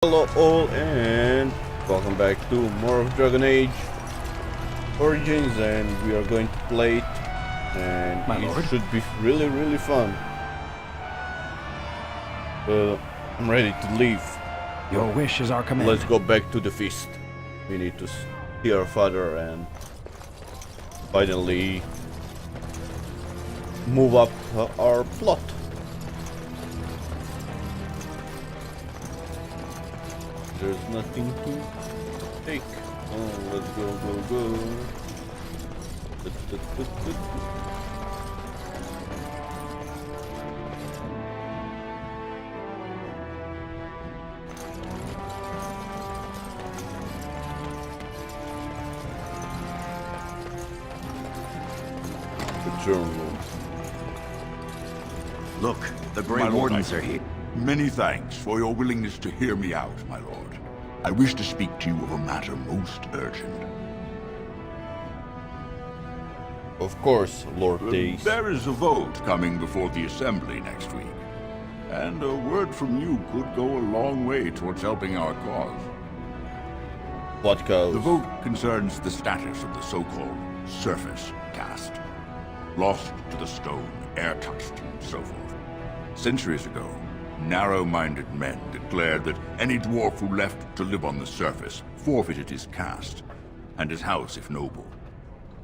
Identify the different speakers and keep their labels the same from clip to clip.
Speaker 1: Hello all and welcome back to more of Dragon Age Origins, and we are going to play it, and it should be really fun. I'm ready to leave.
Speaker 2: Your wish is our command.
Speaker 1: Let's go back to the feast. We need to see our father and finally move up our plot. There's nothing to take. Oh, let's go. The throne room.
Speaker 2: Look, the Grey Wardens are here.
Speaker 3: Many thanks for your willingness to hear me out, my lord. I wish to speak to you of a matter most urgent.
Speaker 1: Of course, Lord Days.
Speaker 3: There is a vote coming before the Assembly next week, and a word from you could go a long way towards helping our cause.
Speaker 1: What cause?
Speaker 3: The vote concerns the status of the so-called surface caste. Lost to the stone, air-touched, and so forth. Centuries ago, narrow-minded men declared that any dwarf who left to live on the surface forfeited his caste, and his house if noble.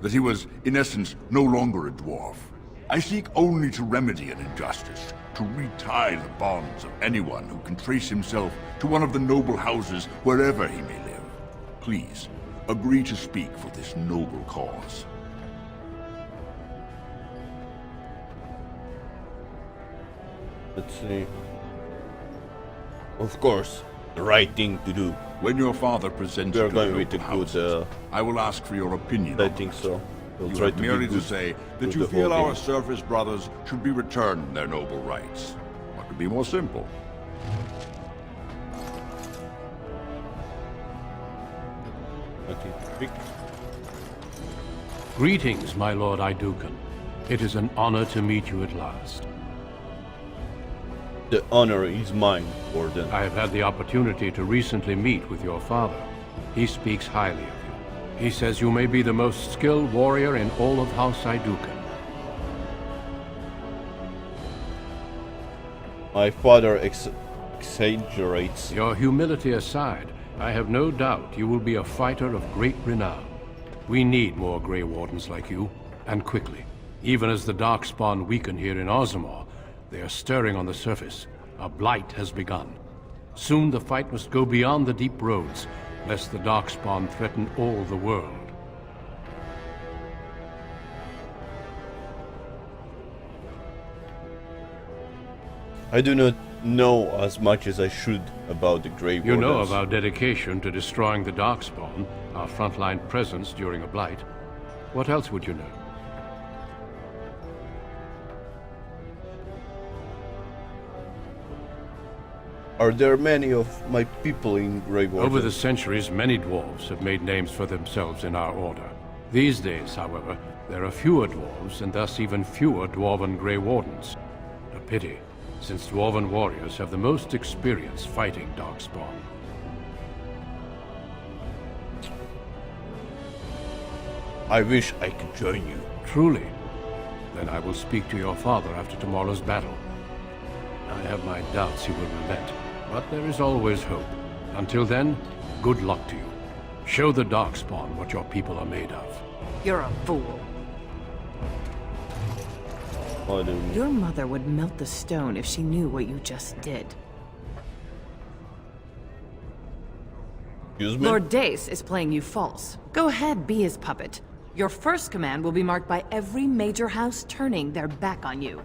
Speaker 3: That he was, in essence, no longer a dwarf. I seek only to remedy an injustice, to retie the bonds of anyone who can trace himself to one of the noble houses wherever he may live. Please, agree to speak for this noble cause.
Speaker 1: Let's see. Of course, the right thing to do.
Speaker 3: When your father presents
Speaker 1: We are
Speaker 3: to
Speaker 1: going
Speaker 3: the
Speaker 1: with a
Speaker 3: local
Speaker 1: good.
Speaker 3: houses, I will ask for your opinion.
Speaker 1: I
Speaker 3: on
Speaker 1: think
Speaker 3: this.
Speaker 1: so. We'll
Speaker 3: You
Speaker 1: try
Speaker 3: have
Speaker 1: to be
Speaker 3: merely to
Speaker 1: good
Speaker 3: say
Speaker 1: with
Speaker 3: that you
Speaker 1: the
Speaker 3: feel
Speaker 1: whole
Speaker 3: our
Speaker 1: game.
Speaker 3: surface brothers should be returned their noble rights. What could be more simple?
Speaker 1: Okay.
Speaker 4: Greetings, my lord Idukan. It is an honor to meet you at last.
Speaker 1: The honor is mine, Warden.
Speaker 4: I have had the opportunity to recently meet with your father. He speaks highly of you. He says you may be the most skilled warrior in all of House Idukan.
Speaker 1: My father exaggerates.
Speaker 4: Your humility aside, I have no doubt you will be a fighter of great renown. We need more Grey Wardens like you, and quickly. Even as the Darkspawn weaken here in Ozamor, they are stirring on the surface. A blight has begun. Soon the fight must go beyond the deep roads, lest the Darkspawn threaten all the world.
Speaker 1: I do not know as much as I should about the Grey Wardens.
Speaker 4: You know of our dedication to destroying the Darkspawn, our frontline presence during a blight. What else would you know?
Speaker 1: Are there many of my people in Grey Wardens?
Speaker 4: Over the centuries, many dwarves have made names for themselves in our order. These days, however, there are fewer dwarves, and thus even fewer dwarven Grey Wardens. A pity, since dwarven warriors have the most experience fighting Darkspawn.
Speaker 1: I wish I could join you.
Speaker 4: Truly? Then I will speak to your father after tomorrow's battle. I have my doubts he will relent, but there is always hope. Until then, good luck to you. Show the Darkspawn what your people are made of.
Speaker 5: You're a fool. Your mother would melt the stone if she knew what you just did.
Speaker 1: Excuse me?
Speaker 5: Lord Dace is playing you false. Go ahead, be his puppet. Your first command will be marked by every major house turning their back on you.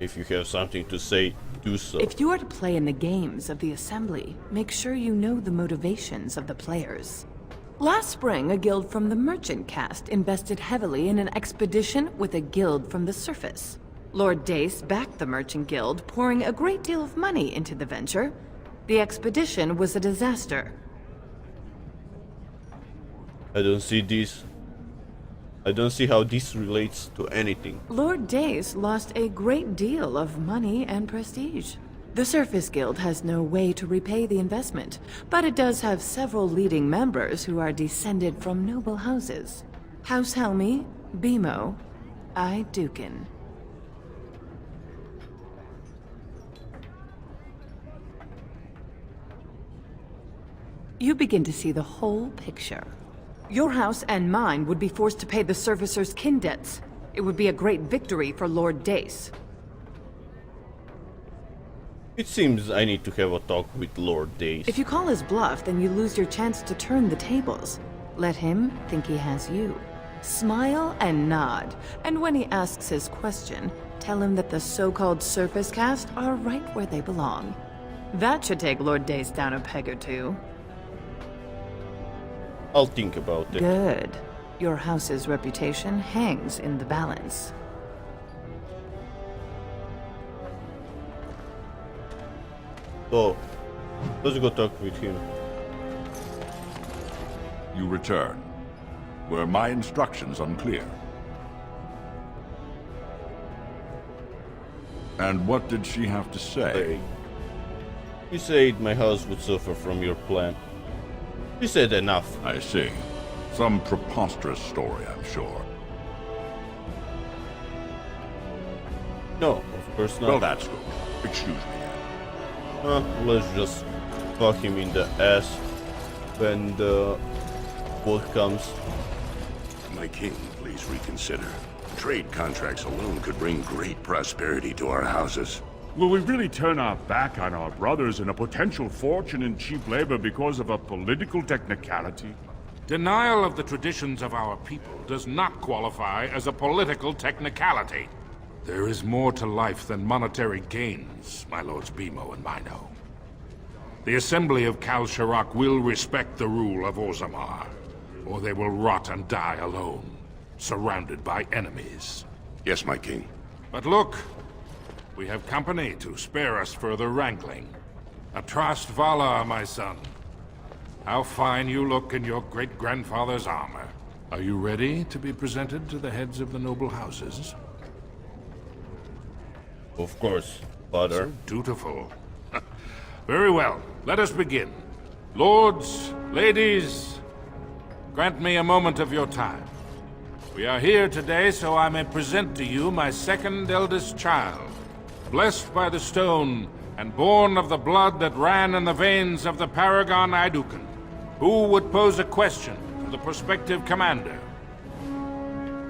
Speaker 1: If you have something to say, do so.
Speaker 5: If you are to play in the games of the Assembly, make sure you know the motivations of the players. Last spring, a guild from the Merchant caste invested heavily in an expedition with a guild from the surface. Lord Dace backed the Merchant Guild, pouring a great deal of money into the venture. The expedition was a disaster.
Speaker 1: I don't see this. I don't see how this relates to anything.
Speaker 5: Lord Dace lost a great deal of money and prestige. The Surface Guild has no way to repay the investment, but it does have several leading members who are descended from noble houses. House Helmi, Bimo, I Dukin. You begin to see the whole picture. Your house and mine would be forced to pay the Surfacer's kin debts. It would be a great victory for Lord Dace.
Speaker 1: It seems I need to have a talk with Lord Dace.
Speaker 5: If you call his bluff, then you lose your chance to turn the tables. Let him think he has you. Smile and nod, and when he asks his question, tell him that the so-called Surface Cast are right where they belong. That should take Lord Dace down a peg or two.
Speaker 1: I'll think about it.
Speaker 5: Good. Your house's reputation hangs in the balance.
Speaker 1: So, let's go talk with him.
Speaker 3: You return. Were my instructions unclear? And what did she have to say?
Speaker 1: He said my house would suffer from your plan. He said enough.
Speaker 3: I see. Some preposterous story, I'm sure.
Speaker 1: No, of course not.
Speaker 3: Well, that's good. Excuse me.
Speaker 1: Let's just fuck him in the ass when the boat comes.
Speaker 6: My king, please reconsider. Trade contracts alone could bring great prosperity to our houses.
Speaker 7: Will we really turn our back on our brothers and a potential fortune in cheap labor because of a political technicality?
Speaker 8: Denial of the traditions of our people does not qualify as a political technicality. There is more to life than monetary gains, my lords Bimo and Mino. The Assembly of Kal Shirak will respect the rule of Orzammar, or they will rot and die alone, surrounded by enemies.
Speaker 6: Yes, my king.
Speaker 8: But look, we have company to spare us further wrangling. Atrast Vala, my son. How fine you look in your great-grandfather's armor. Are you ready to be presented to the heads of the noble houses?
Speaker 1: Of course, father.
Speaker 8: So dutiful. Very well, let us begin. Lords, ladies, grant me a moment of your time. We are here today so I may present to you my second eldest child, blessed by the stone and born of the blood that ran in the veins of the Paragon Idukan. Who would pose a question to the prospective commander?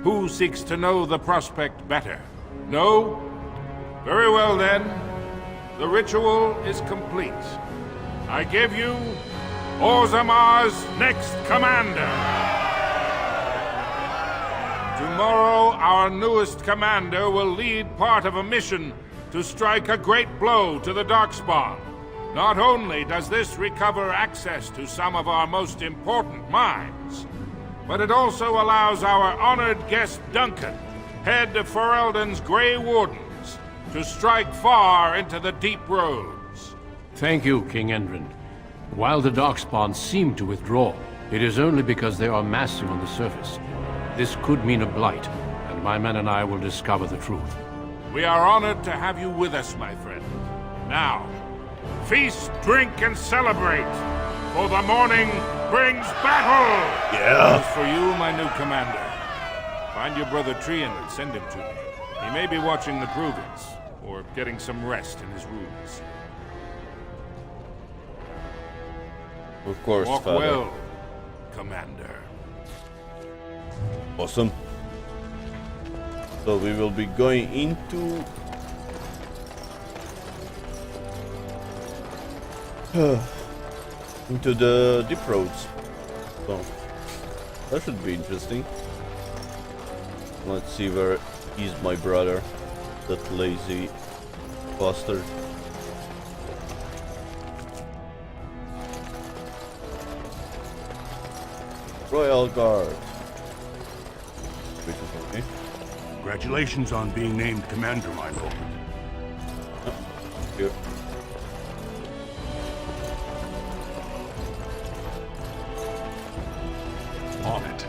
Speaker 8: Who seeks to know the prospect better? No? Very well then. The ritual is complete. I give you Orzammar's next commander. Tomorrow, our newest commander will lead part of a mission to strike a great blow to the Darkspawn. Not only does this recover access to some of our most important mines, but it also allows our honored guest Duncan, head of Ferelden's Grey Wardens, to strike far into the deep roads.
Speaker 4: Thank you, King Endrin. While the Darkspawn seem to withdraw, it is only because they are massing on the surface. This could mean a blight, and my men and I will discover the truth.
Speaker 8: We are honored to have you with us, my friend. Now, feast, drink, and celebrate, for the morning brings battle!
Speaker 1: Yeah.
Speaker 8: As for you, my new commander, find your brother Trian and send him to me. He may be watching the Provence, or getting some rest in his rooms.
Speaker 1: Of course,
Speaker 8: Walk
Speaker 1: father.
Speaker 8: well, Commander.
Speaker 1: Awesome. So we will be going into the deep roads. So that should be interesting. Let's see where is my brother, that lazy bastard. Royal Guard. Waiting for me.
Speaker 7: Congratulations on being named commander, my lord.
Speaker 1: Here.
Speaker 7: On it.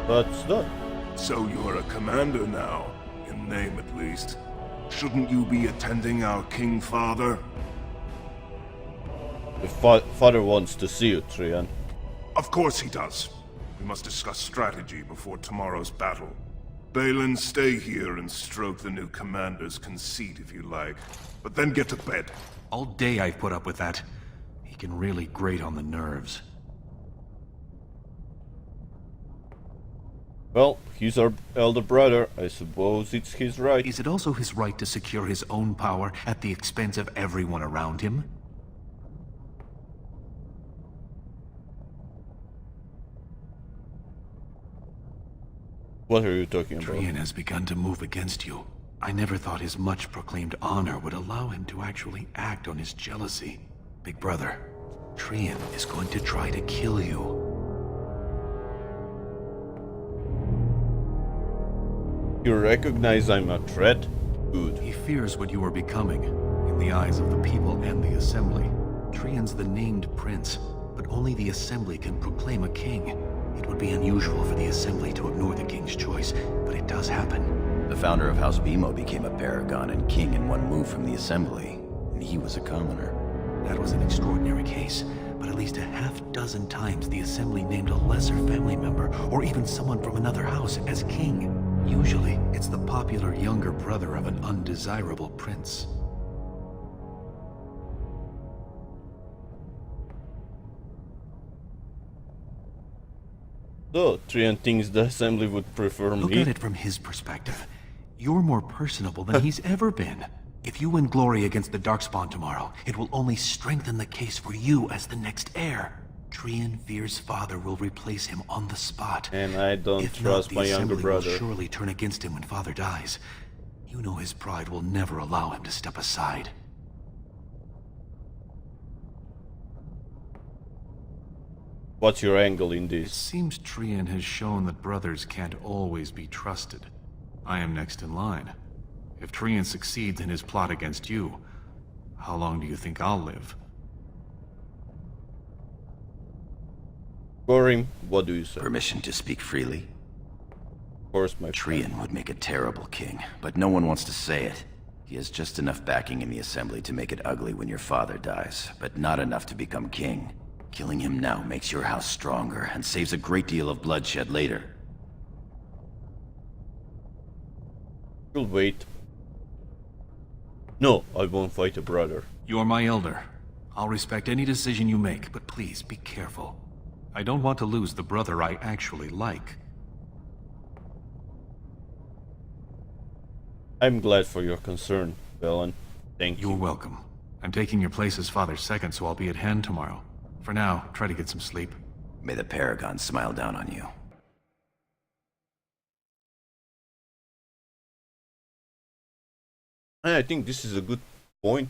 Speaker 1: That's done.
Speaker 6: So you're a commander now, in
Speaker 9: name at least. Shouldn't you be attending our King Father?
Speaker 1: The father wants to see you, Trian.
Speaker 9: Of course he does. We must discuss strategy before tomorrow's battle. Balin, stay here and stroke the new commander's conceit if you like. But then get to bed.
Speaker 2: All day I've put up with that. He can really grate on the nerves.
Speaker 1: Well, he's our elder brother. I suppose it's his right.
Speaker 2: Is it also his right to secure his own power at the expense of everyone around him?
Speaker 1: What are you talking about?
Speaker 2: Trian has begun to move against you. I never thought his much-proclaimed honor would allow him to actually act on his jealousy. Big brother, Trian is going to try to kill you.
Speaker 1: You recognize I'm a threat? Good.
Speaker 2: He fears what you are becoming, in the eyes of the people and the Assembly. Trian's the named prince, but only the Assembly can proclaim a king. It would be unusual for the Assembly to ignore the king's choice, but it does happen.
Speaker 10: The founder of House Bimo became a paragon and king in one move from the Assembly, and he was a commoner.
Speaker 2: That was an extraordinary case, but at least a half-dozen times the Assembly named a lesser family member, or even someone from another house, as king. Usually, it's the popular younger brother of an undesirable prince.
Speaker 1: So, Trian thinks the Assembly would prefer me?
Speaker 2: Look at it from his perspective. You're more personable than he's ever been. If you win glory against the Darkspawn tomorrow, it will only strengthen the case for you as the next heir. Trian fears father will replace him on the spot.
Speaker 1: And I don't trust my younger brother.
Speaker 2: Will surely turn against him when father dies. You know his pride will never allow him to step aside.
Speaker 1: What's your angle in
Speaker 2: It
Speaker 1: this?
Speaker 2: seems Trian has shown that brothers can't always be trusted. I am next in line. If Trian succeeds in his plot against you, how long do you think I'll live?
Speaker 1: Gorim, what do you say?
Speaker 10: Permission to speak freely?
Speaker 1: Of course, my friend.
Speaker 10: Trian would make a terrible king, but no one wants to say it. He has just enough backing in the Assembly to make it ugly when your father dies, but not enough to become king. Killing him now makes your house stronger and saves a great deal of bloodshed later.
Speaker 1: We'll wait. No, I won't fight a brother.
Speaker 2: You're my elder. I'll respect any decision you make, but please be careful. I don't want to lose the brother I actually like.
Speaker 1: I'm glad for your concern, Velen. Thank you.
Speaker 2: You're welcome. I'm taking your place as father's second, so I'll be at hand tomorrow. For now, try to get some sleep.
Speaker 10: May the Paragon smile down on you.
Speaker 1: I think this is a good point.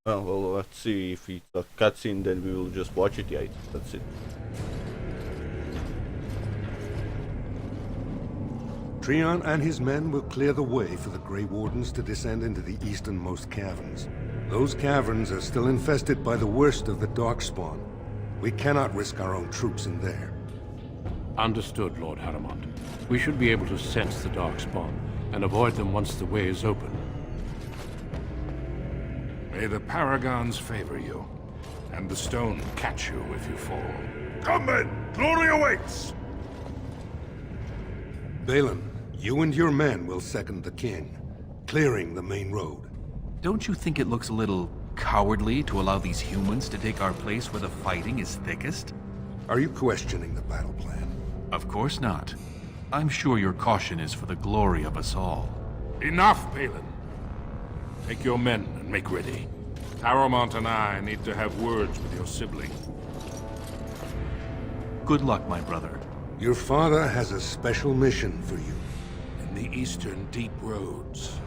Speaker 1: Well, let's see if it's a cutscene, then we will just watch it. Yeah, that's it.
Speaker 11: Trian and his men will clear the way for the Grey Wardens to descend into the easternmost caverns. Those caverns are still infested by the worst of the Darkspawn. We cannot risk our own troops in there.
Speaker 4: Understood, Lord Haramond. We should be able to sense the Darkspawn and avoid them once the way is open.
Speaker 8: May the Paragons favor you, and the stone catch you if you fall.
Speaker 9: Come then! Glory awaits!
Speaker 11: Balin, you and your men will second the king, clearing the main road.
Speaker 2: Don't you think it looks a little cowardly to allow these humans to take our place where the fighting is thickest?
Speaker 11: Are you questioning the battle plan?
Speaker 2: Of course not. I'm sure your caution is for the glory of us all.
Speaker 8: Enough, Balin. Take your men and make ready. Haramond and I need to have words with your sibling.
Speaker 2: Good luck, my brother.
Speaker 11: Your father has a special mission for you.
Speaker 8: In the eastern deep roads,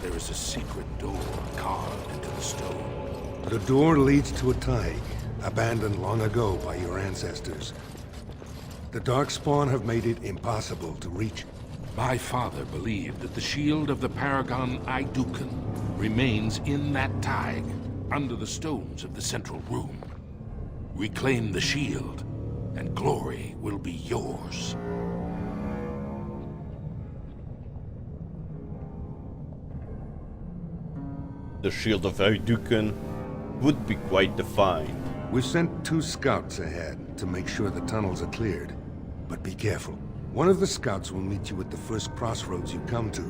Speaker 8: there is a secret door carved into the stone.
Speaker 11: The door leads to a thaig, abandoned long ago by your ancestors. The Darkspawn have made it impossible to reach.
Speaker 8: My father believed that the shield of the Paragon Aidukan remains in that thaig, under the stones of the central room. Reclaim the shield, and glory will be yours.
Speaker 1: the shield of Ayduken would be quite the find.
Speaker 11: We've sent 2 scouts ahead to make sure the tunnels are cleared. But be careful. One of the scouts will meet you at the first crossroads you come to.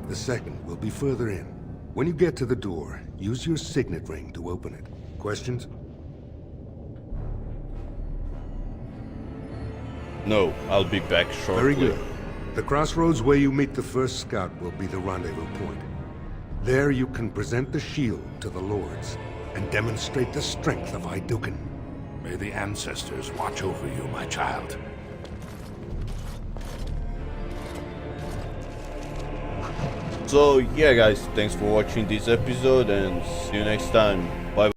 Speaker 11: The second will be further in. When you get to the door, use your signet ring to open it. Questions?
Speaker 1: No, I'll be back shortly.
Speaker 11: Very good. The crossroads where you meet the first scout will be the rendezvous point. There you can present the shield to the lords and demonstrate the strength of Ayduken.
Speaker 8: May the ancestors watch over you, my child.
Speaker 1: So yeah guys, thanks for watching this episode and see you next time.